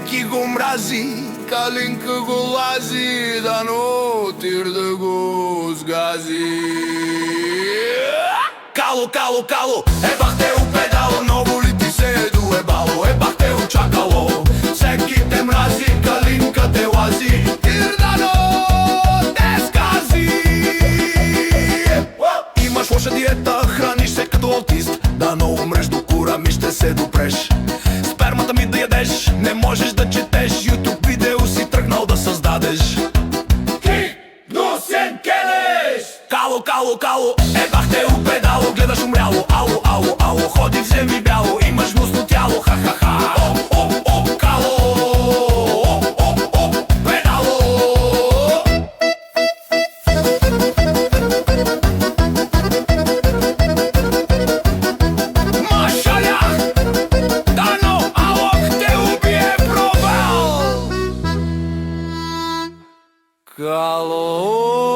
Всеки го мрази, Калинка го лази, да нотир да го сгази. Кало, кало, кало, ебах те у педало, много ли ти се е доебало, ебах те у чакало. Всеки те мрази, Калинка те лази, тир да те сгази. Имаш лоша диета, храниш се като аутист, да не умреш до кура ми ще се допреш. Спермата ми да ядеш, не можеш да четеш, YouTube видео си тръгнал да създадеш. Ти, гнусен келеш! Кало, кало, кало, ебах те у педало, гледаш умряло, ало, ало, ало, ходи вземи бяло, имаш гнусно тяло, ха-ха-ха. Оп, оп, оп, кало, оп, оп, оп, педало. Машалях, дано, алок те убие провал. Кало.